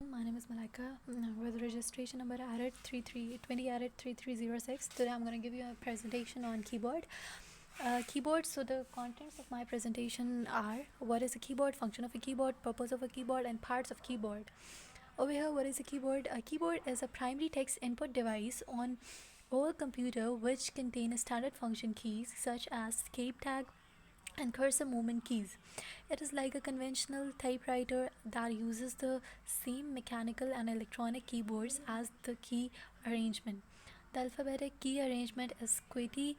My name is Malaika with registration number added 3306. Today I'm going to give you a presentation on keyboard. Keyboard, so the contents of my presentation are what is a keyboard, function of a keyboard, purpose of a keyboard, and parts of keyboard. Over here, what is a keyboard? A keyboard is a primary text input device on all computer which contain standard function keys such as escape tag, and cursor movement keys. It is like a conventional typewriter that uses the same mechanical and electronic keyboards as the key arrangement. The alphabetic key arrangement is QWERTY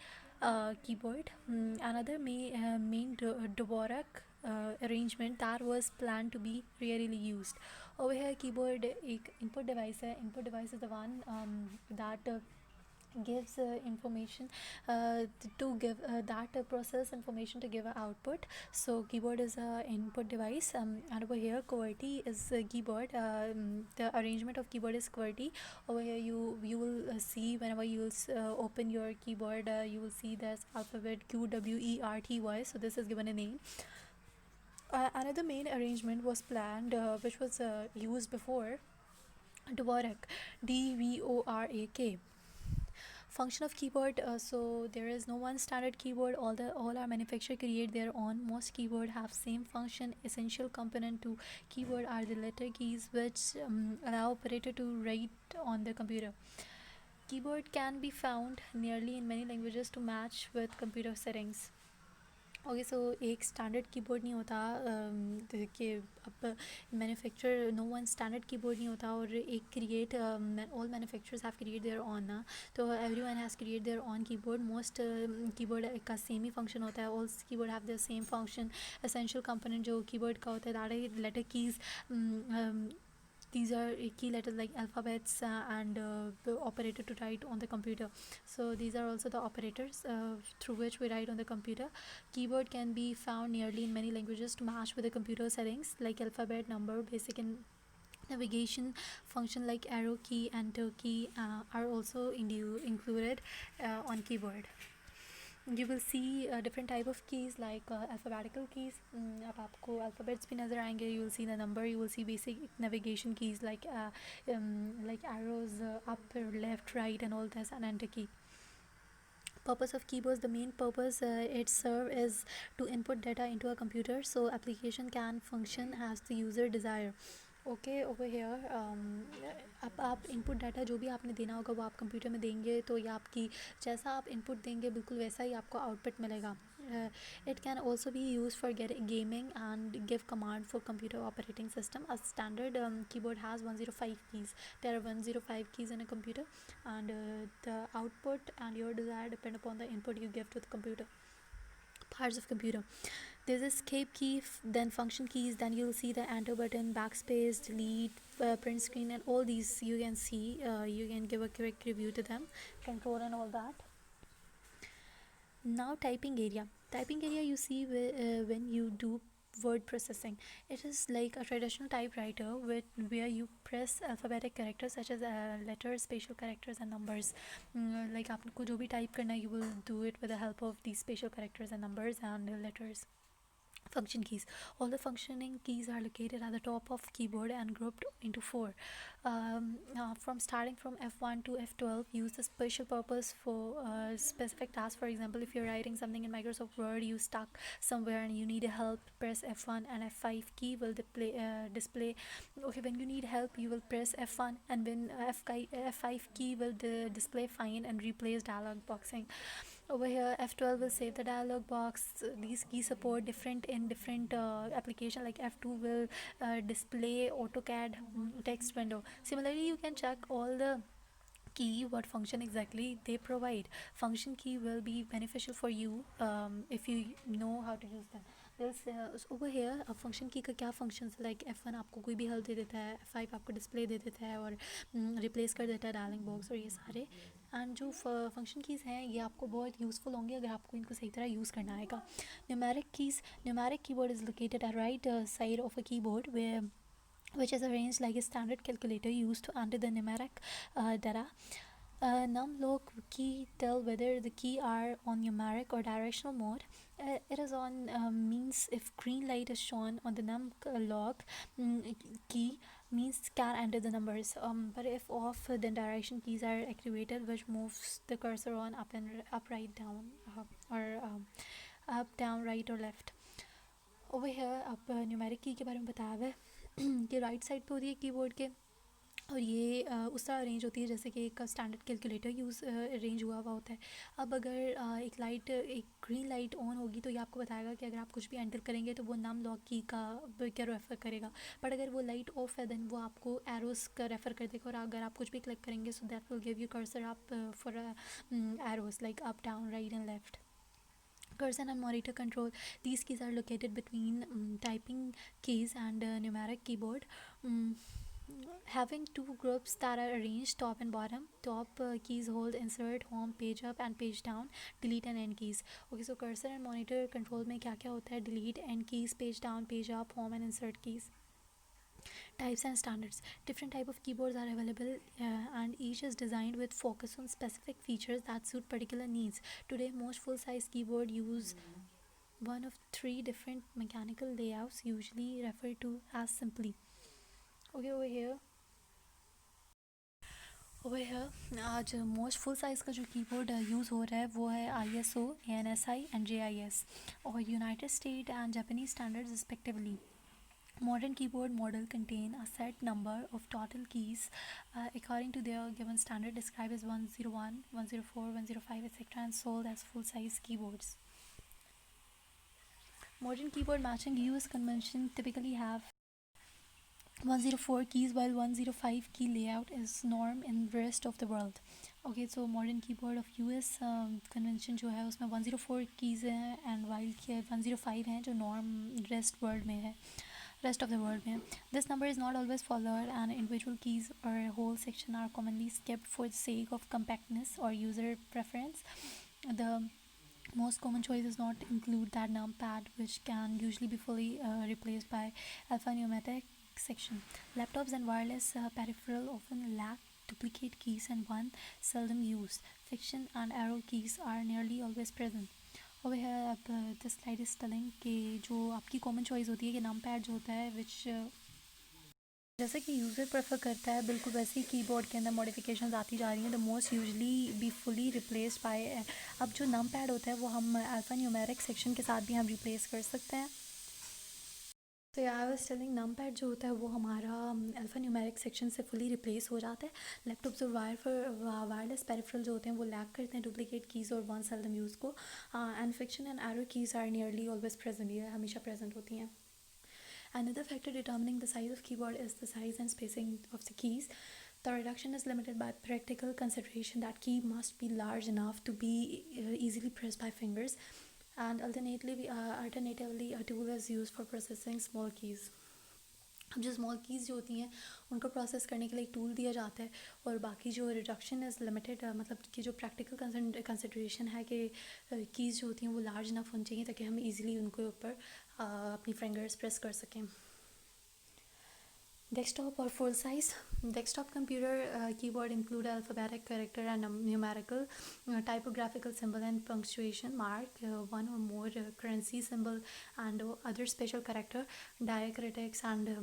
keyboard. Another main Dvorak arrangement that was planned to be rarely used. Over here, keyboard input device है. Input device is the one that gives information to give that process information to give an output. So keyboard is a input device, and over here QWERTY is a keyboard. The arrangement of keyboard is QWERTY. Over here you will see whenever you will open your keyboard, you will see this alphabet QWERTY. So this is given a name. Another main arrangement was planned, which was used before, Dvorak, DVORAK. Function of keyboard, so there is no one standard keyboard. All our manufacturer create their own. Most keyboard have same function. Essential component to keyboard are the letter keys which allow operator to write on the computer. Keyboard can be found nearly in many languages to match with computer settings. Okay so एक standard keyboard नहीं होता कि अब manufacture no one standard keyboard नहीं होता और एक create all manufacturers have create their own ना तो every one has create their own keyboard most keyboard का सेम ही फंक्शन होता है all keyboard have the same function essential component जो कीबोर्ड का होता है that is letter keys these are key letters like alphabets and the operator to write on the computer. So these are also the operators through which we write on the computer. Keyboard can be found nearly in many languages to match with the computer settings like alphabet, number, basic and navigation function like arrow key, enter key are also included on keyboard. You will see different type of keys like alphabetical keys. अब आपको alphabets भी नज़र आएंगे. You will see the number. You will see basic navigation keys like arrows up, left, right, and all this, and enter key. Purpose of keyboards, the main purpose it serve is to input data into a computer so application can function as the user desire. Okay over here अब आप input data जो भी आपने देना होगा वो आप computer में देंगे तो ये आपकी जैसा आप इनपुट देंगे बिल्कुल वैसा ही आपको आउटपुट मिलेगा. It can also be used for gaming and give command for computer operating system. A standard keyboard has 105 keys. There are 105 keys in a computer, and the output and your desire depend upon the input you give to the computer. Parts of computer. There's escape key, then function keys, then you'll see the enter button, backspace, delete, print screen, and all these you can see. You can give a quick review to them, control and all that. Now typing area. Typing area you see when you do word processing. It is like a traditional typewriter where you press alphabetic characters such as letters, special characters and numbers. Like आपको जो भी type करना है you will do it with the help of these special characters and numbers and letters. Function keys. All the functioning keys are located at the top of keyboard and grouped into four. From starting from F1 to F12, use the special purpose for specific tasks. For example, if you're writing something in Microsoft Word, you stuck somewhere and you need help, press F1 and F5 key will display. Okay, when you need help, you will press F1 and when F5 key will display fine and replace dialog boxing. Over here F12 will save the dialog box. These keys support different in different application like F2 will display AutoCAD text window. Similarly you can check all the key what function exactly they provide. Function key will be beneficial for you if you know how to use them. Over here अब function की का क्या functions like F1 आपको कोई भी help दे देता है, F5 आपको डिस्प्ले दे देता है और रिप्लेस कर देता है डायलॉग बॉक्स और ये सारे. एंड जो फंक्शन कीज़ हैं ये आपको बहुत यूज़फुल होंगे अगर आपको इनको सही तरह यूज़ करना आएगा. Numeric keys. Numeric keyboard is located at right side of a keyboard where which is arranged like a standard calculator used to enter the numeric data. Numlock key tell whether the key are on numeric or directional mode. It is on means if green light is shown on the num log key means can enter the numbers, but if off, then direction keys are activated, which moves the cursor on up and up, right, down, or up, down, right or left. Over here अब numeric की के बारे में बताया हुआ है कि right side पे होती है कीबोर्ड के, और ये उस तरह अरेंज होती है जैसे कि एक स्टैंडर्ड कैलकुलेटर यूज़ अरेंज हुआ हुआ होता है. अब अगर एक लाइट, एक ग्रीन लाइट ऑन होगी तो ये आपको बताएगा कि अगर आप कुछ भी एंटर करेंगे तो वो नम लॉक की का क्या रेफ़र करेगा. बट अगर वो लाइट ऑफ है देन वो आपको एरोस का रेफ़र कर देगा, और अगर आप कुछ भी क्लिक करेंगे so that will give you cursor up for arrows like up, down, right and left. Cursor and monitor control, these keys are located between typing keys and numeric keyboard. um, Having two groups that are arranged top and bottom. Top keys hold insert, home, page up and page down, delete and end keys. Okay, so cursor and monitor control में क्या क्या होता है? Delete, end keys, page down, page up, home and insert keys. Types and standards. Different type of keyboards are available, and each is designed with focus on specific features that suit particular needs. Today most full-size keyboard use one of three different mechanical layouts, usually referred to as simply. Okay, over here आज most full size का जो keyboard use हो रहा है वो है ISO, ANSI and JIS, और United state and Japanese standards respectively. Modern keyboard model contain a set number of total keys according to their given standard, described as 101, 104, 105, etc., and sold as full-size keyboards. Modern keyboard matching US convention typically have 104 keys, while 105 key layout is norm in the rest of the world. Okay, so modern keyboard of US convention जो है उसमें 104 keys हैं, and while 105 हैं जो norm rest world में है, rest of the world में. This number is not always followed, and individual keys or whole section are commonly skipped for the sake of compactness or user preference. The most common choices not include that numpad, which can usually be fully replaced by alphanumeric section. Laptops and wireless peripheral often lack duplicate keys, and one seldom used. Friction and arrow keys are nearly always present. और वह अब this slide is telling कि जो आपकी common choice होती है कि नम pad जो होता है विच जैसे कि यूज़र प्रेफर करता है बिल्कुल वैसे ही कीबोर्ड के अंदर मॉडिफिकेशंस आती जा रही हैं. The most usually be fully replaced by. अब जो नम पैड होता है वो हम अल्फा न्यूमेरिक सेक्शन के साथ भी हम रिप्लेस कर सकते हैं. तो I was telling num pad जो होता है वो हमारा अल्फा न्यूमेरिक सेक्शन से फुली रिप्लेस हो जाता है. लैपटॉप्स और वायरलेस पेरिफेरल जो होते हैं वो लैक करते हैं डुप्लीकेट कीज़ और वन सेल्डम यूज़ को. And friction and error keys are nearly always present, ये हमेशा प्रेजेंट होती हैं. Another factor determining the size of keyboard is the size and spacing of the keys. The reduction is limited by practical consideration that key must be large enough to be easily pressed by fingers, and alternatively a tool is used for processing small keys. अब जो small keys जो होती हैं उनको process करने के लिए एक टूल दिया जाता है, और बाकी जो रिडक्शन इज़ लिमिटेड, मतलब कि जो प्रैक्टिकल कंसिडरेशन है कि कीज़ जो होती हैं वो लार्ज इनफ होनी चाहिए ताकि हम इजीली उनके ऊपर अपनी फिंगर्स प्रेस कर सकें. Desktop or full size. Desktop computer keyboard include alphabetic character and numerical, typographical symbol and punctuation mark, one or more currency symbol and other special character, diacritics and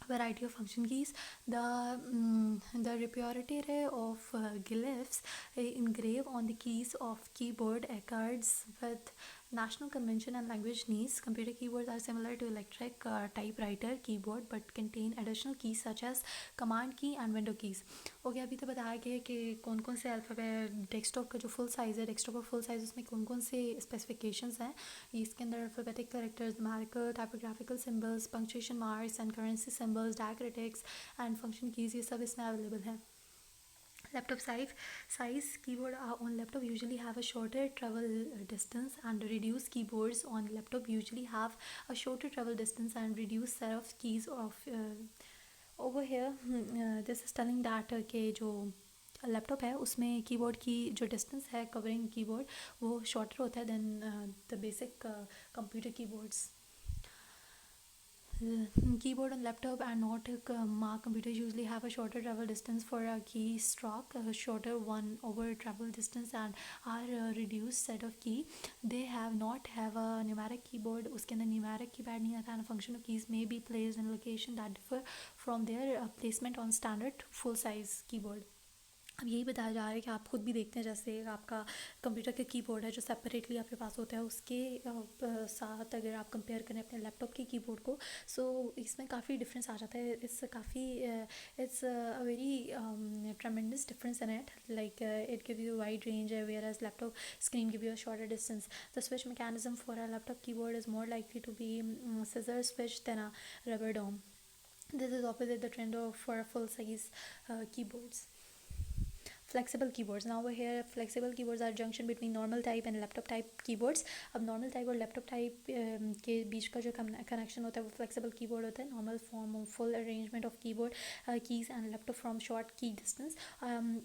variety of function keys. The repertoire of glyphs engraved on the keys of keyboard accords with national convention and language needs. Computer keyboards are similar to electric typewriter keyboard but contain additional keys such as command key and window keys. Okay, अभी तो बताया गया है कि कौन कौन से alphabet desktop का जो फुल साइज़ है, डेस्कटॉप और फुल साइज़ उसमें कौन कौन से स्पेसिफिकेशंस हैं. इसके अंदर alphabetic characters, numerical, typographical symbols, punctuation marks and currency symbols, diacritics and function keys, ये सब इसमें अवेलेबल हैं. Laptop size. Keyboard on laptop usually have a shorter travel distance, and reduced keyboards on laptop usually have a shorter travel distance and reduced set of keys of over here. This is telling that कि जो laptop है उसमें keyboard की जो distance है covering keyboard वो shorter होता है than the basic computer keyboards. Keyboard on laptop and not Mac computers usually have a shorter travel distance for a key stroke, a shorter one over travel distance, and are reduced set of key. They have not have a numeric keyboard. उसके अंदर numeric keypad नहीं आता, and functional keys may be placed in a location that differ from their placement on standard full size keyboard. अब यही बताया जा रहा है कि आप खुद भी देखते हैं, जैसे आपका कंप्यूटर का कीबोर्ड है जो सेपरेटली आपके पास होता है, उसके साथ अगर आप कंपेयर करें अपने लैपटॉप के कीबोर्ड को, सो इसमें काफ़ी डिफरेंस आ जाता है. It's a very tremendous difference in it, like it give you wide range whereas laptop screen give you a shorter distance. The switch mechanism for a laptop keyboard is more likely to be scissor switch than a rubber dome. This is opposite the trend of for full size keyboards. Flexible keyboards. Now over here, flexible keyboards are junction between normal type and laptop type keyboards. अब normal type और laptop type के बीच का जो connection होता है वो flexible keyboard होता है. Normal form of full arrangement of keyboard keys and laptop from short key distance.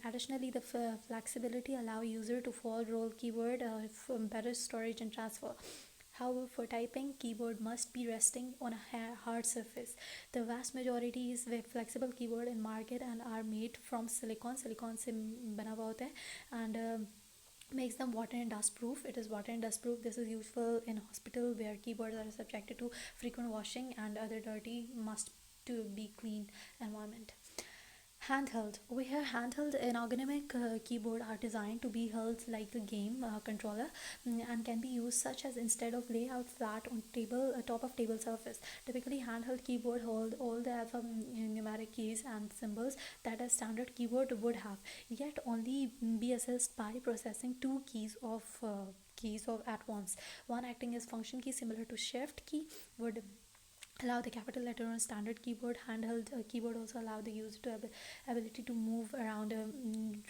Additionally, the flexibility allow user to fold roll keyboard better storage and transfer. However, for typing, keyboard must be resting on a hard surface. The vast majority is flexible keyboard in market and are made from silicon. Silicon से बना हुआ होता है, and makes them water and dust proof. It is water and dust proof. This is useful in hospital where keyboards are subjected to frequent washing and other dirty must to be clean environment. Handheld. We have handheld ergonomic keyboard are designed to be held like a game controller, and can be used such as instead of lay out flat on table top of table surface. Typically, handheld keyboard hold all the numeric keys and symbols that a standard keyboard would have, yet only be assessed by processing two keys of at once. One acting as function key similar to shift key would allow the capital letter on standard keyboard. Handheld keyboard also allow the user to have the ability to move around a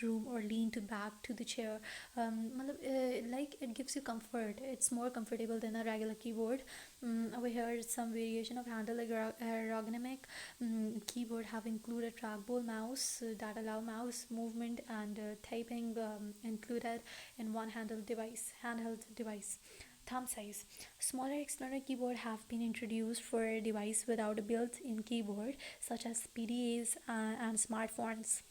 room or lean to back to the chair. Like it gives you comfort. It's more comfortable than a regular keyboard. Over here some variation of handheld ergonomic keyboard have included trackball mouse that allow mouse movement and typing included in one handheld device. Thumb size. Smaller external keyboard have been introduced for device without a built-in keyboard, such as PDAs and smartphones.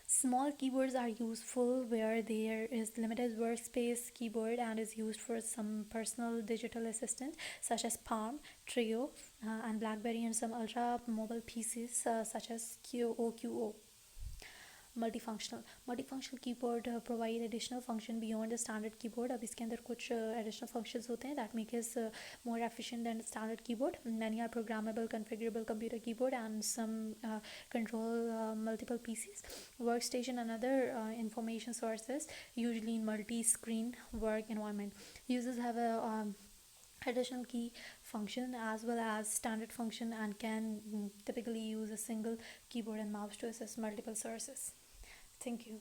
Small keyboards are useful where there is limited workspace. Keyboard and is used for some personal digital assistant such as Palm, Treo, and BlackBerry, and some ultra mobile PCs such as QO. Multifunctional keyboard provide additional function beyond the standard keyboard. अब इसके अंदर कुछ additional functions होते हैं that make is more efficient than standard keyboard. Many are programmable configurable computer keyboard and some control multiple PCs, workstation, and other information sources, usually in multi-screen work environment. Users have a additional key function as well as standard function and can typically use a single keyboard and mouse to access multiple sources. Thank you.